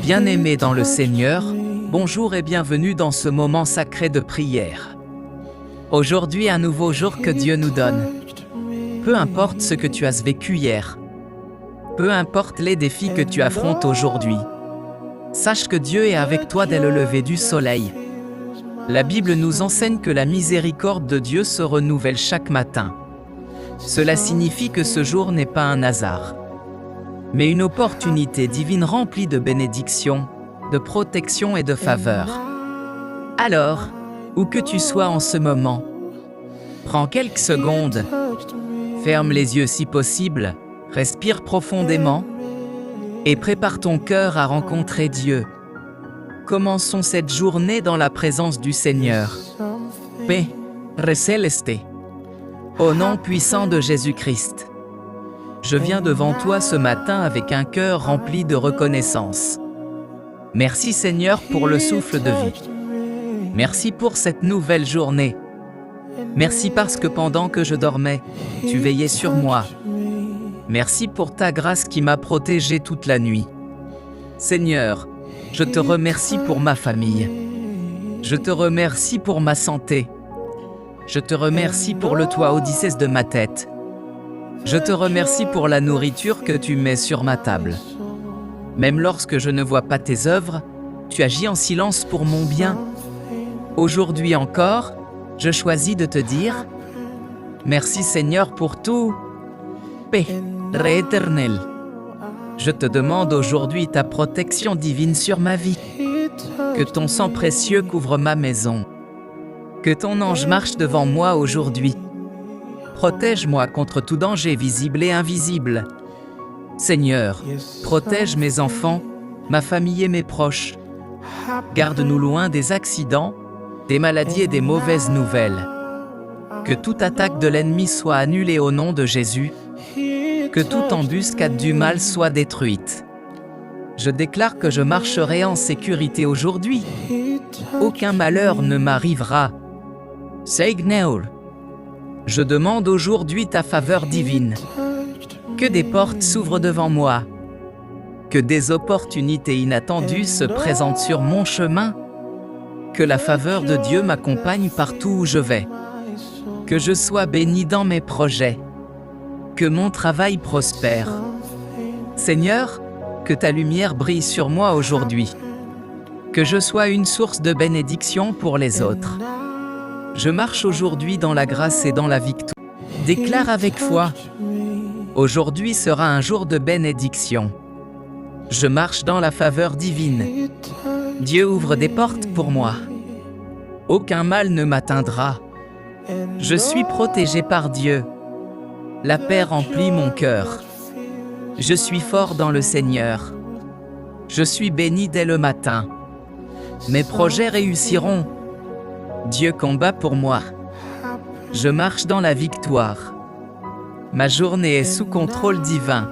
Bien-aimés dans le Seigneur, bonjour et bienvenue dans ce moment sacré de prière. Aujourd'hui, un nouveau jour que Dieu nous donne. Peu importe ce que tu as vécu hier, peu importe les défis que tu affrontes aujourd'hui, sache que Dieu est avec toi dès le lever du soleil. La Bible nous enseigne que la miséricorde de Dieu se renouvelle chaque matin. Cela signifie que ce jour n'est pas un hasard, mais une opportunité divine remplie de bénédictions, de protection et de faveur. Alors, où que tu sois en ce moment, prends quelques secondes, ferme les yeux si possible, respire profondément et prépare ton cœur à rencontrer Dieu. Commençons cette journée dans la présence du Seigneur. Père Céleste, au nom puissant de Jésus-Christ, je viens devant toi ce matin avec un cœur rempli de reconnaissance. Merci Seigneur pour le souffle de vie. Merci pour cette nouvelle journée. Merci parce que pendant que je dormais, tu veillais sur moi. Merci pour ta grâce qui m'a protégé toute la nuit. Seigneur, je te remercie pour ma famille. Je te remercie pour ma santé. Je te remercie pour le toit Odyssée de ma tête. Je te remercie pour la nourriture que tu mets sur ma table. Même lorsque je ne vois pas tes œuvres, tu agis en silence pour mon bien. Aujourd'hui encore, je choisis de te dire merci Seigneur pour tout. Père éternel, je te demande aujourd'hui ta protection divine sur ma vie. Que ton sang précieux couvre ma maison. Que ton ange marche devant moi aujourd'hui. Protège-moi contre tout danger visible et invisible. Seigneur, protège mes enfants, ma famille et mes proches. Garde-nous loin des accidents, des maladies et des mauvaises nouvelles. Que toute attaque de l'ennemi soit annulée au nom de Jésus. Que toute embuscade du mal soit détruite. Je déclare que je marcherai en sécurité aujourd'hui. Aucun malheur ne m'arrivera. Seigneur, je demande aujourd'hui ta faveur divine. Que des portes s'ouvrent devant moi. Que des opportunités inattendues se présentent sur mon chemin. Que la faveur de Dieu m'accompagne partout où je vais. Que je sois béni dans mes projets. Que mon travail prospère. Seigneur, que ta lumière brille sur moi aujourd'hui. Que je sois une source de bénédiction pour les autres. Je marche aujourd'hui dans la grâce et dans la victoire. Déclare avec foi. Aujourd'hui sera un jour de bénédiction. Je marche dans la faveur divine. Dieu ouvre des portes pour moi. Aucun mal ne m'atteindra. Je suis protégé par Dieu. La paix remplit mon cœur. Je suis fort dans le Seigneur. Je suis béni dès le matin. Mes projets réussiront. Dieu combat pour moi. Je marche dans la victoire. Ma journée est sous contrôle divin.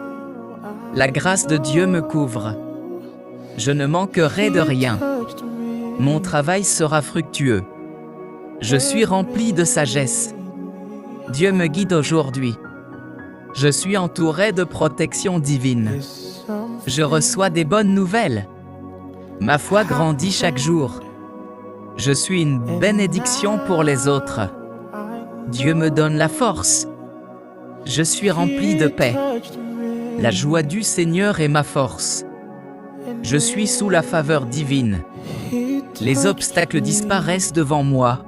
La grâce de Dieu me couvre. Je ne manquerai de rien. Mon travail sera fructueux. Je suis rempli de sagesse. Dieu me guide aujourd'hui. Je suis entouré de protection divine. Je reçois des bonnes nouvelles. Ma foi grandit chaque jour. Je suis une bénédiction pour les autres. Dieu me donne la force. Je suis rempli de paix. La joie du Seigneur est ma force. Je suis sous la faveur divine. Les obstacles disparaissent devant moi.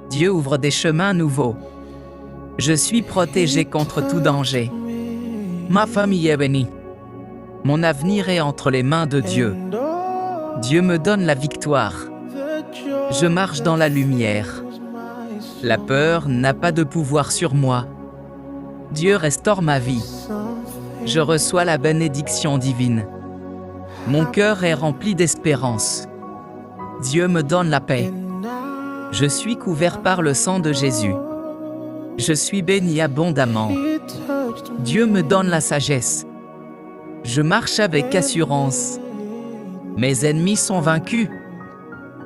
Dieu ouvre des chemins nouveaux. Je suis protégé contre tout danger. Ma famille est bénie. Mon avenir est entre les mains de Dieu. Dieu me donne la victoire. Je marche dans la lumière. La peur n'a pas de pouvoir sur moi. Dieu restaure ma vie. Je reçois la bénédiction divine. Mon cœur est rempli d'espérance. Dieu me donne la paix. Je suis couvert par le sang de Jésus. Je suis béni abondamment. Dieu me donne la sagesse. Je marche avec assurance. Mes ennemis sont vaincus.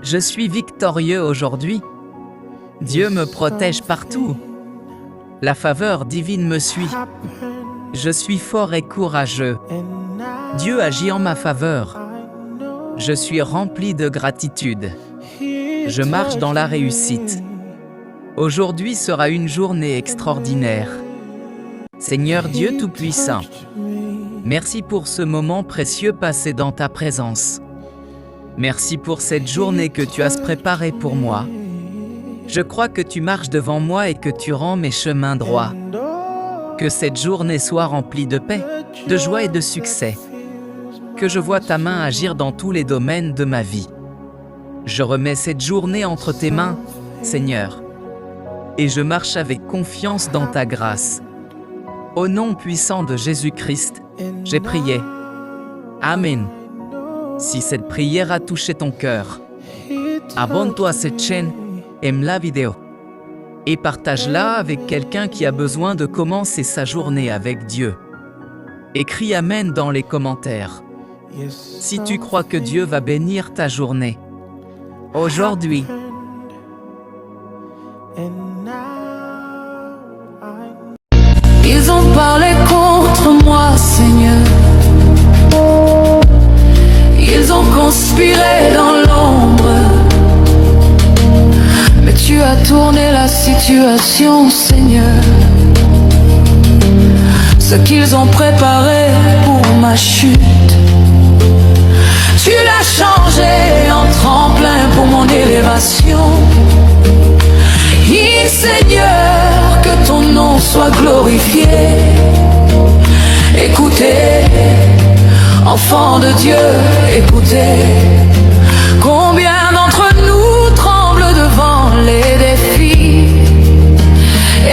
Je suis victorieux aujourd'hui. Dieu me protège partout. La faveur divine me suit. Je suis fort et courageux. Dieu agit en ma faveur. Je suis rempli de gratitude. Je marche dans la réussite. Aujourd'hui sera une journée extraordinaire. Seigneur Dieu Tout-Puissant, merci pour ce moment précieux passé dans ta présence. Merci pour cette journée que tu as préparée pour moi. Je crois que tu marches devant moi et que tu rends mes chemins droits. Que cette journée soit remplie de paix, de joie et de succès. Que je vois ta main agir dans tous les domaines de ma vie. Je remets cette journée entre tes mains, Seigneur. Et je marche avec confiance dans ta grâce. Au nom puissant de Jésus-Christ, j'ai prié. Amen. Si cette prière a touché ton cœur, abonne-toi à cette chaîne, aime la vidéo et partage-la avec quelqu'un qui a besoin de commencer sa journée avec Dieu. Écris Amen dans les commentaires si tu crois que Dieu va bénir ta journée aujourd'hui. Ils ont parlé contre moi, Seigneur. Ils ont conspiré dans l'ombre. Mais tu as tourné la situation, Seigneur. Ce qu'ils ont préparé pour ma chute, tu l'as changé en tremplin pour mon élévation. Seigneur, que ton nom soit glorifié. Écoutez, enfants de Dieu, écoutez. Combien d'entre nous tremblent devant les défis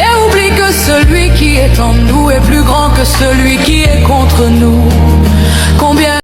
et oublient que celui qui est en nous est plus grand que celui qui est contre nous. Combien